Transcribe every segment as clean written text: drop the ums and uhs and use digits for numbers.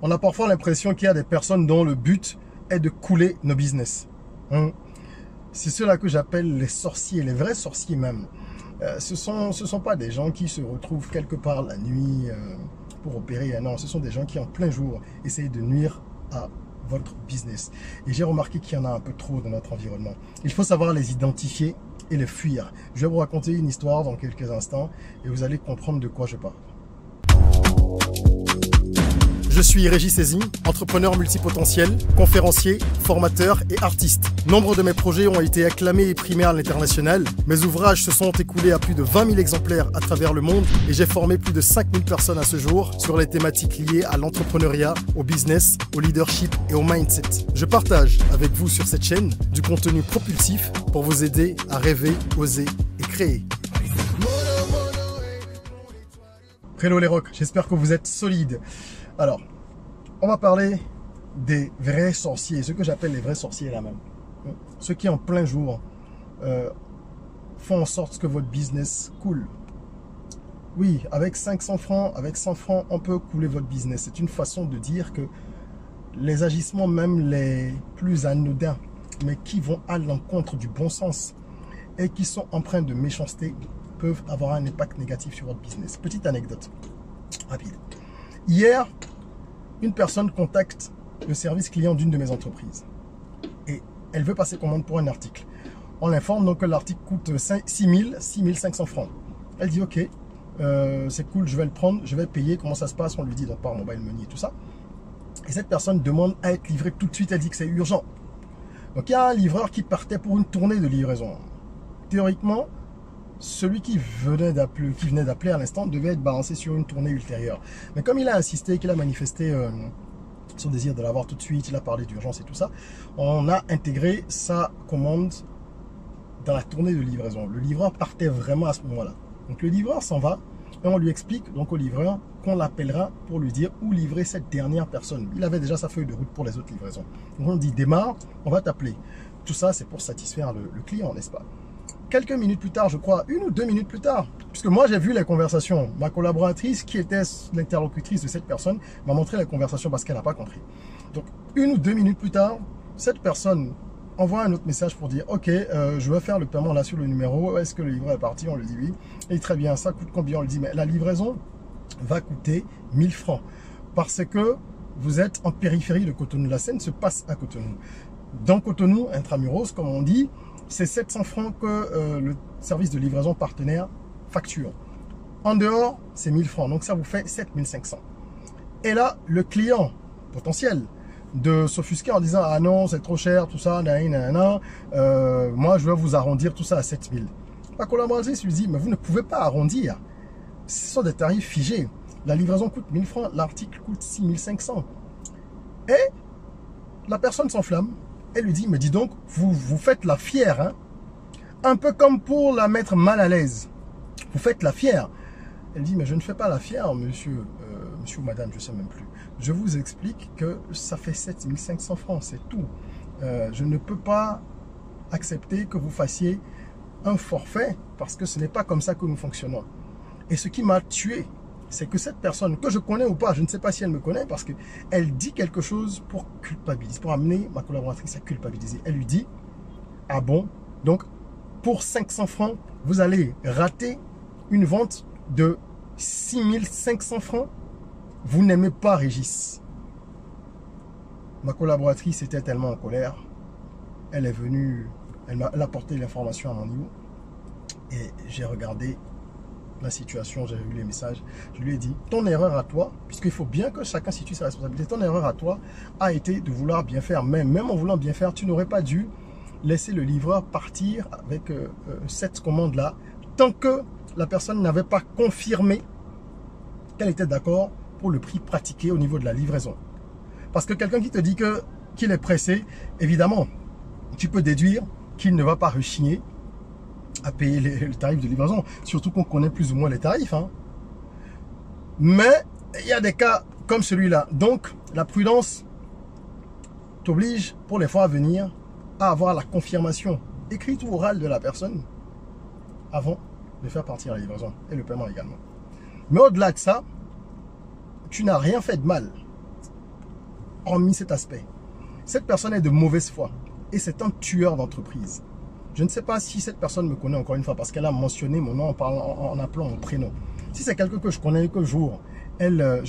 On a parfois l'impression qu'il y a des personnes dont le but est de couler nos business. C'est ceux-là que j'appelle les sorciers, les vrais sorciers même. Ce sont pas des gens qui se retrouvent quelque part la nuit pour opérer. Non, ce sont des gens qui en plein jour essayent de nuire à votre business. Et j'ai remarqué qu'il y en a un peu trop dans notre environnement. Il faut savoir les identifier et les fuir. Je vais vous raconter une histoire dans quelques instants et vous allez comprendre de quoi je parle. Je suis Régis Saizy, entrepreneur multipotentiel, conférencier, formateur et artiste. Nombre de mes projets ont été acclamés et primés à l'international. Mes ouvrages se sont écoulés à plus de 20 000 exemplaires à travers le monde et j'ai formé plus de 5 000 personnes à ce jour sur les thématiques liées à l'entrepreneuriat, au business, au leadership et au mindset. Je partage avec vous sur cette chaîne du contenu propulsif pour vous aider à rêver, oser et créer. Hello les rocks, j'espère que vous êtes solides. Alors, on va parler des vrais sorciers, ce que j'appelle les vrais sorciers là même. Ceux qui en plein jour font en sorte que votre business coule. Oui, avec 500 francs, avec 100 francs, on peut couler votre business. C'est une façon de dire que les agissements même les plus anodins, mais qui vont à l'encontre du bon sens et qui sont empreints de méchanceté, peuvent avoir un impact négatif sur votre business. Petite anecdote rapide. Hier, une personne contacte le service client d'une de mes entreprises et elle veut passer commande pour un article. On l'informe donc que l'article coûte 6 500 francs. Elle dit ok, c'est cool, je vais le prendre, je vais payer. Comment ça se passe? On lui dit donc par mobile money et tout ça. Et cette personne demande à être livrée tout de suite. Elle dit que c'est urgent. Donc il y a un livreur qui partait pour une tournée de livraison. Théoriquement, celui qui venait d'appeler à l'instant devait être balancé sur une tournée ultérieure. Mais comme il a insisté, qu'il a manifesté son désir de l'avoir tout de suite, il a parlé d'urgence et tout ça, on a intégré sa commande dans la tournée de livraison. Le livreur partait vraiment à ce moment-là. Donc le livreur s'en va et on lui explique donc au livreur qu'on l'appellera pour lui dire où livrer cette dernière personne. Il avait déjà sa feuille de route pour les autres livraisons. Donc on dit démarre, on va t'appeler. Tout ça c'est pour satisfaire le client, n'est-ce pas? Quelques minutes plus tard, je crois, 1 ou 2 minutes plus tard, puisque moi j'ai vu les conversations, ma collaboratrice qui était l'interlocutrice de cette personne m'a montré la conversation parce qu'elle n'a pas compris. Donc 1 ou 2 minutes plus tard, cette personne envoie un autre message pour dire ok, je vais faire le paiement là sur le numéro, est-ce que le livreur est parti? On lui dit oui. Et très bien, ça coûte combien? On lui dit mais la livraison va coûter 1000 francs parce que vous êtes en périphérie de Cotonou. La scène se passe à Cotonou. Dans Cotonou, intramuros, comme on dit, c'est 700 francs que le service de livraison partenaire facture. En dehors, c'est 1000 francs. Donc, ça vous fait 7500. Et là, le client potentiel de s'offusquer en disant « Ah non, c'est trop cher, tout ça, moi, je vais vous arrondir tout ça à 7000. » La collaboratrice lui dit « Mais vous ne pouvez pas arrondir. Ce sont des tarifs figés. La livraison coûte 1000 francs, l'article coûte 6500. » Et la personne s'enflamme. Elle lui dit, mais dis donc, vous faites la fière, hein? Un peu comme pour la mettre mal à l'aise. Vous faites la fière. Elle dit, mais je ne fais pas la fière, monsieur ou madame, je ne sais même plus. Je vous explique que ça fait 7500 francs, c'est tout. Je ne peux pas accepter que vous fassiez un forfait parce que ce n'est pas comme ça que nous fonctionnons. Et ce qui m'a tué, c'est que cette personne, que je connais ou pas, je ne sais pas si elle me connaît, parce qu'elle dit quelque chose pour culpabiliser, pour amener ma collaboratrice à culpabiliser. Elle lui dit, ah bon, donc pour 500 francs, vous allez rater une vente de 6500 francs? Vous n'aimez pas Régis. Ma collaboratrice était tellement en colère, elle est venue, elle a porté l'information à mon niveau, et j'ai regardé la situation, j'ai vu les messages, je lui ai dit, ton erreur à toi, puisqu'il faut bien que chacun situe sa responsabilité, ton erreur à toi a été de vouloir bien faire, mais même en voulant bien faire, tu n'aurais pas dû laisser le livreur partir avec cette commande-là, tant que la personne n'avait pas confirmé qu'elle était d'accord pour le prix pratiqué au niveau de la livraison. Parce que quelqu'un qui te dit qu'il est pressé, évidemment, tu peux déduire qu'il ne va pas rechigner à payer le tarif de livraison, surtout qu'on connaît plus ou moins les tarifs, hein. Mais il y a des cas comme celui-là. Donc la prudence t'oblige pour les fois à venir à avoir la confirmation écrite ou orale de la personne avant de faire partir la livraison et le paiement également. Mais au-delà de ça, tu n'as rien fait de mal. hormis cet aspect, cette personne est de mauvaise foi et c'est un tueur d'entreprise. Je ne sais pas si cette personne me connaît encore une fois parce qu'elle a mentionné mon nom en appelant mon prénom. Si c'est quelqu'un que je connais que jour, elle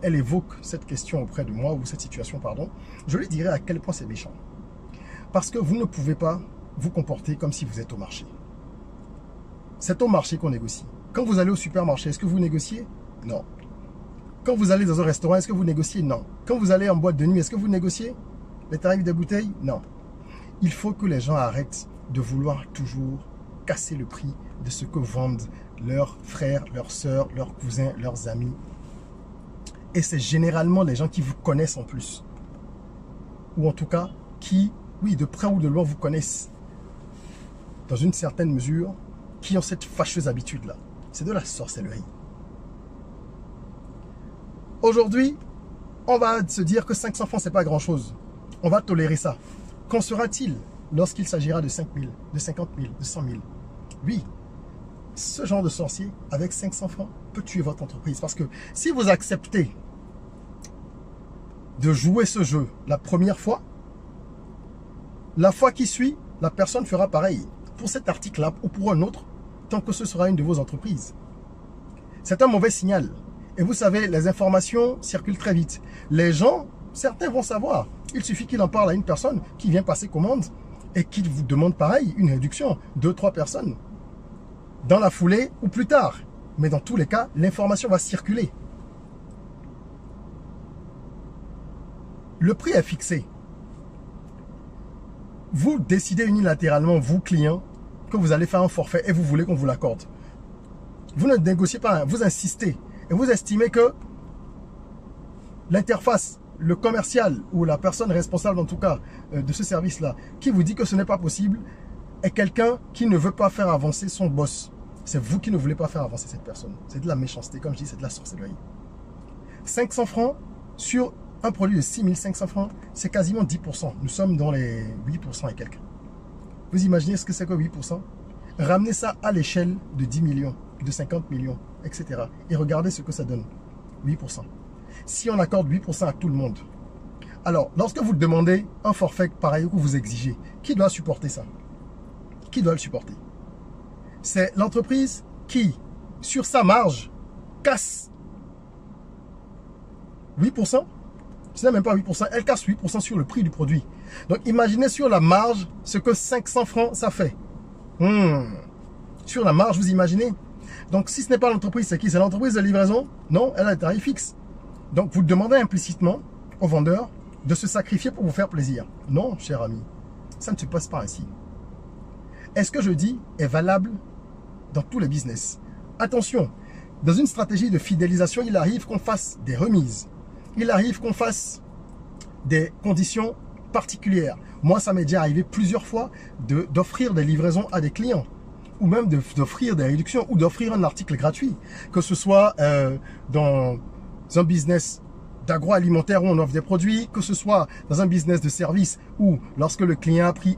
évoque cette question auprès de moi ou cette situation, pardon, je lui dirai à quel point c'est méchant. Parce que vous ne pouvez pas vous comporter comme si vous êtes au marché. C'est au marché qu'on négocie. Quand vous allez au supermarché, est-ce que vous négociez? Non. Quand vous allez dans un restaurant, est-ce que vous négociez? Non. Quand vous allez en boîte de nuit, est-ce que vous négociez les tarifs des bouteilles? Non. Il faut que les gens arrêtent de vouloir toujours casser le prix de ce que vendent leurs frères, leurs sœurs, leurs cousins, leurs amis. Et c'est généralement les gens qui vous connaissent en plus. Ou en tout cas, qui, oui, de près ou de loin, vous connaissent. Dans une certaine mesure, qui ont cette fâcheuse habitude-là. C'est de la sorcellerie. Aujourd'hui, on va se dire que 500 francs, c'est pas grand-chose. On va tolérer ça. Qu'en sera-t-il lorsqu'il s'agira de 5 000, de 50 000, de 100 000? Oui, ce genre de sorcier, avec 500 francs, peut tuer votre entreprise. Parce que si vous acceptez de jouer ce jeu la première fois, la fois qui suit, la personne fera pareil. Pour cet article-là ou pour un autre, tant que ce sera une de vos entreprises. C'est un mauvais signal. Et vous savez, les informations circulent très vite. Les gens, certains vont savoir. Il suffit qu'il en parle à une personne qui vient passer commande et qu'il vous demande pareil, une réduction, 2-3 personnes. Dans la foulée ou plus tard. Mais dans tous les cas, l'information va circuler. Le prix est fixé. Vous décidez unilatéralement, vous clients, que vous allez faire un forfait et vous voulez qu'on vous l'accorde. Vous ne négociez pas, vous insistez. Et vous estimez que l'interface, le commercial ou la personne responsable en tout cas de ce service-là, qui vous dit que ce n'est pas possible, est quelqu'un qui ne veut pas faire avancer son boss. C'est vous qui ne voulez pas faire avancer cette personne. C'est de la méchanceté, comme je dis, c'est de la sorcellerie. 500 francs sur un produit de 6500 francs, c'est quasiment 10%. Nous sommes dans les 8% et quelques. Vous imaginez ce que c'est que 8%? Ramenez ça à l'échelle de 10 millions, de 50 millions, etc. Et regardez ce que ça donne. 8%. Si on accorde 8% à tout le monde, alors lorsque vous demandez un forfait pareil que vous exigez, qui doit supporter ça? Qui doit le supporter? C'est l'entreprise qui, sur sa marge, casse 8%. Ce n'est même pas 8%, elle casse 8% sur le prix du produit. Donc imaginez sur la marge ce que 500 francs ça fait. Sur la marge, vous imaginez? Donc si ce n'est pas l'entreprise, c'est qui? C'est l'entreprise de livraison? Non, elle a un tarif fixe. Donc vous demandez implicitement au vendeur de se sacrifier pour vous faire plaisir. Non, cher ami, ça ne se passe pas ainsi. Est-ce que je dis est valable dans tous les business? Attention, dans une stratégie de fidélisation, il arrive qu'on fasse des remises. Il arrive qu'on fasse des conditions particulières. Moi, ça m'est déjà arrivé plusieurs fois d'offrir des livraisons à des clients ou même d'offrir des réductions ou d'offrir un article gratuit. Que ce soit dans un business d'agroalimentaire où on offre des produits, que ce soit dans un business de service où lorsque le client a pris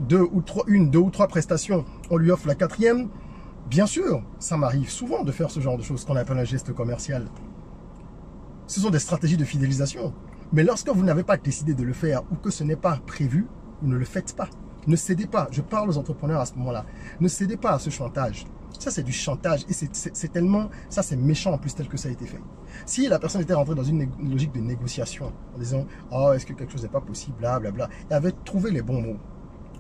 deux ou trois prestations, on lui offre la quatrième. Bien sûr, ça m'arrive souvent de faire ce genre de choses qu'on appelle un geste commercial. Ce sont des stratégies de fidélisation. Mais lorsque vous n'avez pas décidé de le faire ou que ce n'est pas prévu, vous ne le faites pas. Ne cédez pas. Je parle aux entrepreneurs à ce moment-là. Ne cédez pas à ce chantage. Ça, c'est du chantage et c'est tellement... Ça, c'est méchant en plus tel que ça a été fait. Si la personne était rentrée dans une logique de négociation en disant « Oh, est-ce que quelque chose n'est pas possible, blablabla » et avait trouvé les bons mots,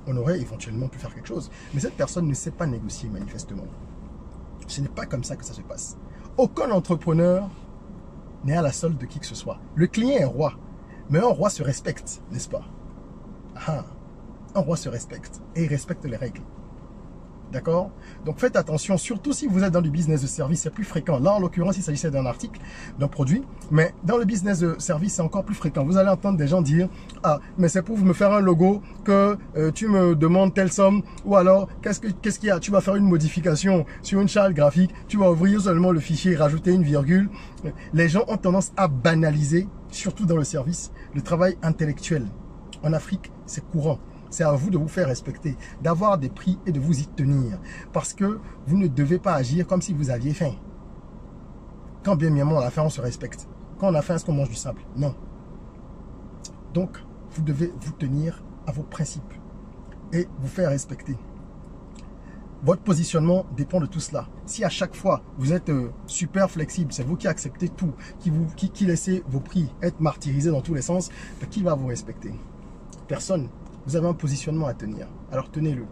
on aurait éventuellement pu faire quelque chose. Mais cette personne ne sait pas négocier manifestement. Ce n'est pas comme ça que ça se passe. Aucun entrepreneur n'est à la solde de qui que ce soit. Le client est roi, mais un roi se respecte, n'est-ce pas? Un roi se respecte et il respecte les règles. D'accord? Donc faites attention, surtout si vous êtes dans du business de service, c'est plus fréquent. Là, en l'occurrence, il s'agissait d'un article, d'un produit, mais dans le business de service, c'est encore plus fréquent. Vous allez entendre des gens dire « Ah, mais c'est pour me faire un logo que tu me demandes telle somme, ou alors, qu'est-ce qu'il y a? Tu vas faire une modification sur une charte graphique, tu vas ouvrir seulement le fichier et rajouter une virgule. » Les gens ont tendance à banaliser, surtout dans le service, le travail intellectuel. En Afrique, c'est courant. C'est à vous de vous faire respecter, d'avoir des prix et de vous y tenir. Parce que vous ne devez pas agir comme si vous aviez faim. Quand bien même on a faim, on se respecte. Quand on a faim, est-ce qu'on mange du sable? Non. Donc, vous devez vous tenir à vos principes et vous faire respecter. Votre positionnement dépend de tout cela. Si à chaque fois, vous êtes super flexible, c'est vous qui acceptez tout, qui laissez vos prix être martyrisés dans tous les sens, qui va vous respecter? Personne. Vous avez un positionnement à tenir. Alors tenez-le.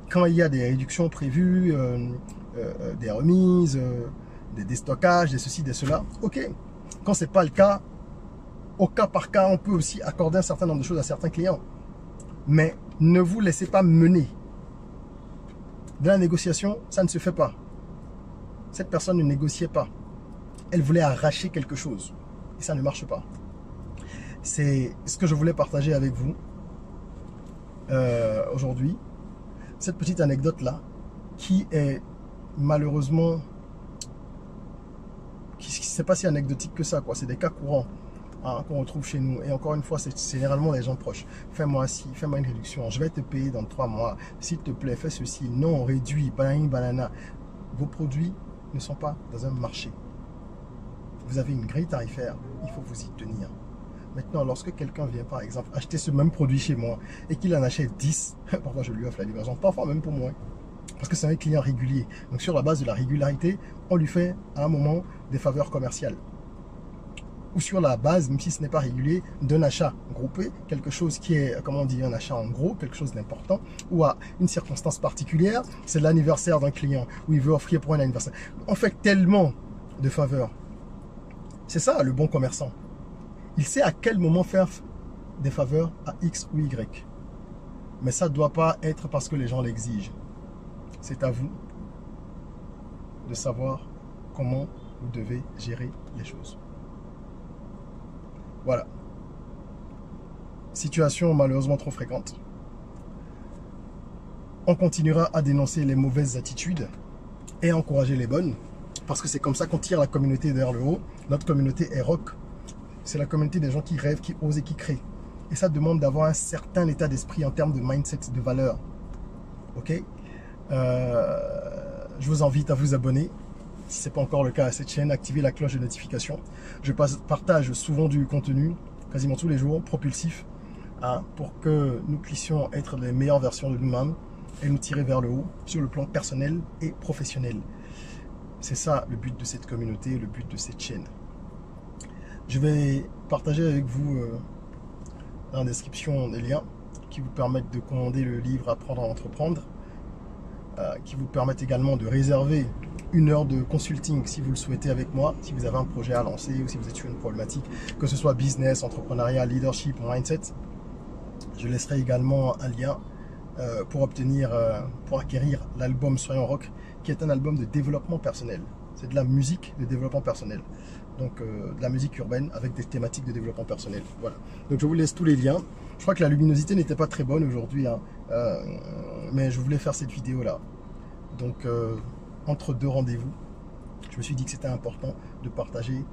Quand il y a des réductions prévues, des remises, des déstockages, des ceci, des cela, ok. Quand ce n'est pas le cas, au cas par cas, on peut aussi accorder un certain nombre de choses à certains clients. Mais ne vous laissez pas mener. De la négociation, ça ne se fait pas. Cette personne ne négociait pas. Elle voulait arracher quelque chose. Et ça ne marche pas. C'est ce que je voulais partager avec vous aujourd'hui. Cette petite anecdote-là, qui est malheureusement, qui n'est pas si anecdotique que ça, quoi. C'est des cas courants qu'on retrouve chez nous. Et encore une fois, c'est généralement les gens proches. Fais-moi ci, fais-moi une réduction. Je vais te payer dans 3 mois. S'il te plaît, fais ceci. Non, réduit, banana. Vos produits ne sont pas dans un marché. Vous avez une grille tarifaire. Il faut vous y tenir. Maintenant, lorsque quelqu'un vient, par exemple, acheter ce même produit chez moi et qu'il en achète 10, parfois je lui offre la livraison, parfois même pour moi. Parce que c'est un client régulier. Donc, sur la base de la régularité, on lui fait à un moment des faveurs commerciales. Ou sur la base, même si ce n'est pas régulier, d'un achat groupé, quelque chose qui est, comment on dit, un achat en gros, quelque chose d'important, ou à une circonstance particulière, c'est l'anniversaire d'un client, où il veut offrir pour un anniversaire. On fait tellement de faveurs. C'est ça le bon commerçant. Il sait à quel moment faire des faveurs à X ou Y. Mais ça ne doit pas être parce que les gens l'exigent. C'est à vous de savoir comment vous devez gérer les choses. Voilà. Situation malheureusement trop fréquente. On continuera à dénoncer les mauvaises attitudes et à encourager les bonnes. Parce que c'est comme ça qu'on tire la communauté vers le haut. Notre communauté est rock. C'est la communauté des gens qui rêvent, qui osent et qui créent. Et ça demande d'avoir un certain état d'esprit en termes de mindset, de valeur. Ok? Je vous invite à vous abonner. Si ce n'est pas encore le cas à cette chaîne, activez la cloche de notification. Je partage souvent du contenu, quasiment tous les jours, propulsif, pour que nous puissions être les meilleures versions de nous-mêmes et nous tirer vers le haut sur le plan personnel et professionnel. C'est ça le but de cette communauté, le but de cette chaîne. Je vais partager avec vous dans la description des liens qui vous permettent de commander le livre Apprendre à entreprendre, qui vous permettent également de réserver 1 heure de consulting si vous le souhaitez avec moi, si vous avez un projet à lancer ou si vous êtes sur une problématique, que ce soit business, entrepreneuriat, leadership, mindset. Je laisserai également un lien pour acquérir l'album Soyons Rock, qui est un album de développement personnel. C'est de la musique de développement personnel. Donc de la musique urbaine avec des thématiques de développement personnel. Voilà. Donc je vous laisse tous les liens. Je crois que la luminosité n'était pas très bonne aujourd'hui, mais je voulais faire cette vidéo là. Donc entre 2 rendez-vous, je me suis dit que c'était important de partager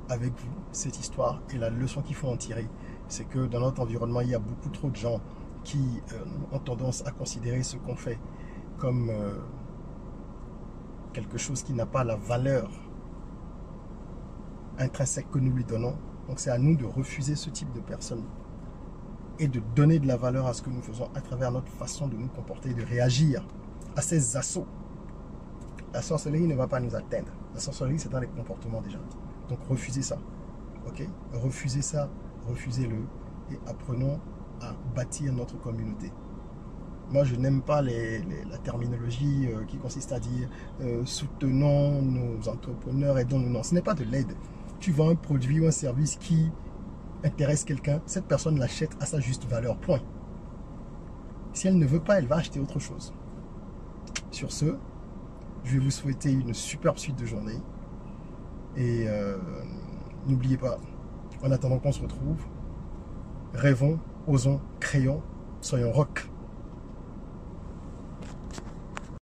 avec vous cette histoire et la leçon qu'il faut en tirer. C'est que dans notre environnement, il y a beaucoup trop de gens qui ont tendance à considérer ce qu'on fait comme quelque chose qui n'a pas la valeur intrinsèque que nous lui donnons. Donc c'est à nous de refuser ce type de personnes et de donner de la valeur à ce que nous faisons à travers notre façon de nous comporter et de réagir à ces assauts. La sorcellerie ne va pas nous atteindre. La sorcellerie, c'est dans les comportements déjà. Donc refusez ça. Ok? Refusez ça, refusez-le et apprenons à bâtir notre communauté. Moi, je n'aime pas la terminologie qui consiste à dire soutenons nos entrepreneurs, aidons-nous. Non, ce n'est pas de l'aide. Tu vends un produit ou un service qui intéresse quelqu'un, cette personne l'achète à sa juste valeur, point. Si elle ne veut pas, elle va acheter autre chose. Sur ce, je vais vous souhaiter une superbe suite de journée. Et n'oubliez pas, en attendant qu'on se retrouve, rêvons, osons, créons, soyons rock.